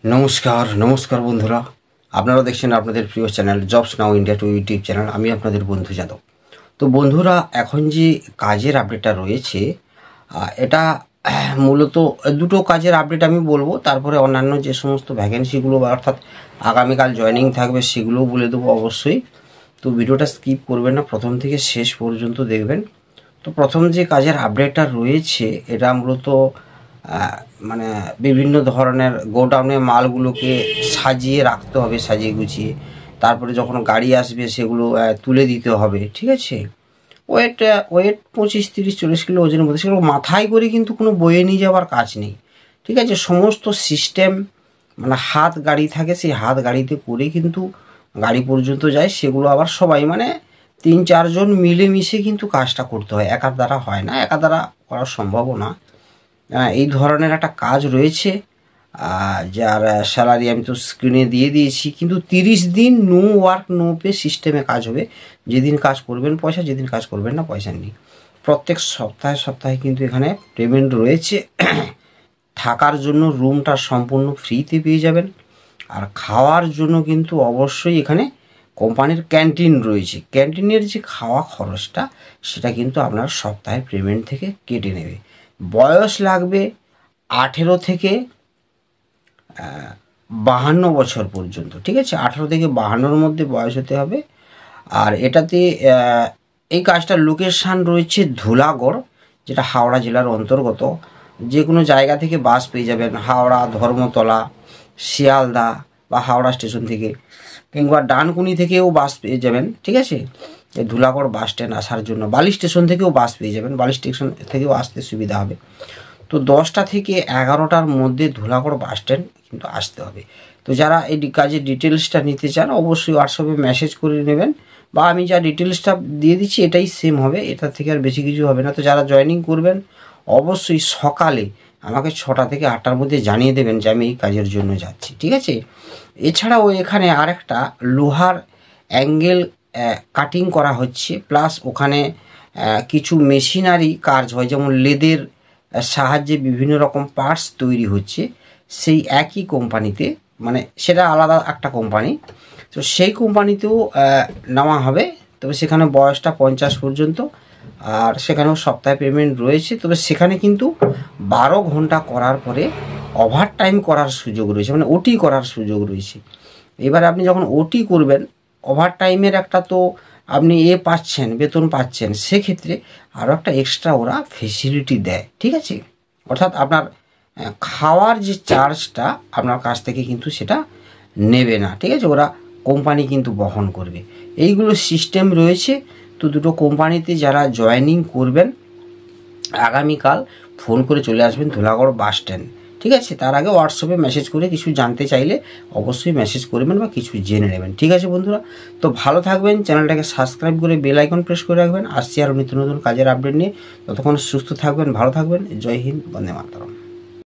নমস্কার নমস্কার বন্ধুরা, আপনারা দেখছেন আপনাদের প্রিয় চ্যানেল জবস নাও ইন্ডিয়া টু ইউটিউব চ্যানেল। আমি আপনাদের বন্ধু যাদব। তো বন্ধুরা, এখন যে কাজের আপডেটটা রয়েছে এটা মূলত দুটো কাজের আপডেট আমি বলবো, তারপরে অন্যান্য যে সমস্ত ভ্যাকেন্সিগুলো বা অর্থাৎ আগামীকাল জয়েনিং থাকবে সেগুলোও বলে দেবো অবশ্যই। তো ভিডিওটা স্কিপ করবেন না, প্রথম থেকে শেষ পর্যন্ত দেখবেন। তো প্রথম যে কাজের আপডেটটা রয়েছে এটা মূলত মানে বিভিন্ন ধরনের গোডাউনে মালগুলোকে সাজিয়ে রাখতে হবে, সাজিয়ে গুছিয়ে, তারপরে যখন গাড়ি আসবে সেগুলো তুলে দিতে হবে। ঠিক আছে, ওয়েট 25-30-40 কিলো ওজনের মধ্যে, সেগুলো মাথায় করে কিন্তু কোনো বয়ে নিয়ে যাওয়ার কাজ নেই। ঠিক আছে, সমস্ত সিস্টেম মানে হাত গাড়ি থাকে, সেই হাত গাড়িতে করে কিন্তু গাড়ি পর্যন্ত যায়। সেগুলো আবার সবাই মানে 3-4 জন মিলেমিশে কিন্তু কাজটা করতে হয়, একার দ্বারা হয় না, একার দ্বারা করা সম্ভবও না। এই ধরনের একটা কাজ রয়েছে, যার স্যালারি আমি তো স্ক্রিনে দিয়ে দিয়েছি। কিন্তু 30 দিন নো ওয়ার্ক নো পে সিস্টেমে কাজ হবে। যেদিন কাজ করবেন পয়সা, যেদিন কাজ করবেন না পয়সা নেই। প্রত্যেক সপ্তাহে সপ্তাহে কিন্তু এখানে পেমেন্ট রয়েছে। থাকার জন্য রুমটা সম্পূর্ণ ফ্রিতে পেয়ে যাবেন, আর খাওয়ার জন্য কিন্তু অবশ্যই এখানে কোম্পানির ক্যান্টিন রয়েছে। ক্যান্টিনের যে খাওয়া খরচটা সেটা কিন্তু আপনার সপ্তাহে পেমেন্ট থেকে কেটে নেবে। বয়স লাগবে 18 থেকে 52 বছর পর্যন্ত। ঠিক আছে, 18 থেকে 52-র মধ্যে বয়স হতে হবে। আর এটাতে এই কাজটার লোকেশান রয়েছে ধুলাগড়, যেটা হাওড়া জেলার অন্তর্গত। যে কোনো জায়গা থেকে বাস পেয়ে যাবেন, হাওড়া, ধর্মতলা, শিয়ালদা বা হাওড়া স্টেশন থেকে, কিংবা ডানকুনি থেকেও বাস পেয়ে যাবেন। ঠিক আছে, এই ধুলাগড় বাস স্ট্যান্ড আসার জন্য বালি স্টেশন থেকেও বাস পেয়ে যাবেন, বালি স্টেশন থেকেও আসতে সুবিধা হবে। তো 10টা থেকে 11টার মধ্যে ধুলাগড় বাস স্ট্যান্ড কিন্তু আসতে হবে। তো যারা এই কাজের ডিটেলসটা নিতে চান অবশ্যই হোয়াটসঅ্যাপে মেসেজ করে নেবেন, বা আমি যা ডিটেলসটা দিয়ে দিচ্ছি এটাই সেম হবে, এটার থেকে আর বেশি কিছু হবে না। তো যারা জয়েনিং করবেন অবশ্যই সকালে আমাকে 6টা থেকে 8টার মধ্যে জানিয়ে দেবেন যে আমি এই কাজের জন্য যাচ্ছি। ঠিক আছে, এছাড়াও এখানে আরেকটা লোহার অ্যাঙ্গেল কাটিং করা হচ্ছে, প্লাস ওখানে কিছু মেশিনারি কাজ হয়, যেমন লেদের সাহায্যে বিভিন্ন রকম পার্টস তৈরি হচ্ছে সেই একই কোম্পানিতে, মানে সেটা আলাদা একটা কোম্পানি। তো সেই কোম্পানিতেও নেওয়া হবে, তবে সেখানে বয়সটা 50 পর্যন্ত, আর সেখানেও সপ্তাহে পেমেন্ট রয়েছে। তবে সেখানে কিন্তু 12 ঘন্টা করার পরে ওভার টাইম করার সুযোগ রয়েছে, মানে ওটি করার সুযোগ রয়েছে। এবার আপনি যখন ওটি করবেন, ওভার টাইমের একটা তো আপনি পাচ্ছেন, বেতন পাচ্ছেন, সেক্ষেত্রে আরও একটা এক্সট্রা ওরা ফেসিলিটি দেয়। ঠিক আছে, অর্থাৎ আপনার খাওয়ার যে চার্জটা আপনার কাছ থেকে কিন্তু সেটা নেবে না। ঠিক আছে, ওরা কোম্পানি কিন্তু বহন করবে। এইগুলো সিস্টেম রয়েছে। তো দুটো কোম্পানিতে যারা জয়েনিং করবেন আগামীকাল ফোন করে চলে আসবেন ধুলাগড় বাস স্ট্যান্ড। ঠিক আছে, তার আগে হোয়াটসঅ্যাপে মেসেজ করে কিছু জানতে চাইলে অবশ্যই মেসেজ করবেন বা কিছু জেনে নেবেন। ঠিক আছে বন্ধুরা, তো ভালো থাকবেন, চ্যানেলটাকে সাবস্ক্রাইব করে বেল আইকন প্রেস করে রাখবেন। আসছি আরও নিত্য নতুন কাজের আপডেট নিয়ে। ততক্ষণ সুস্থ থাকবেন, ভালো থাকবেন। জয় হিন্দ, বন্দে মাতরম।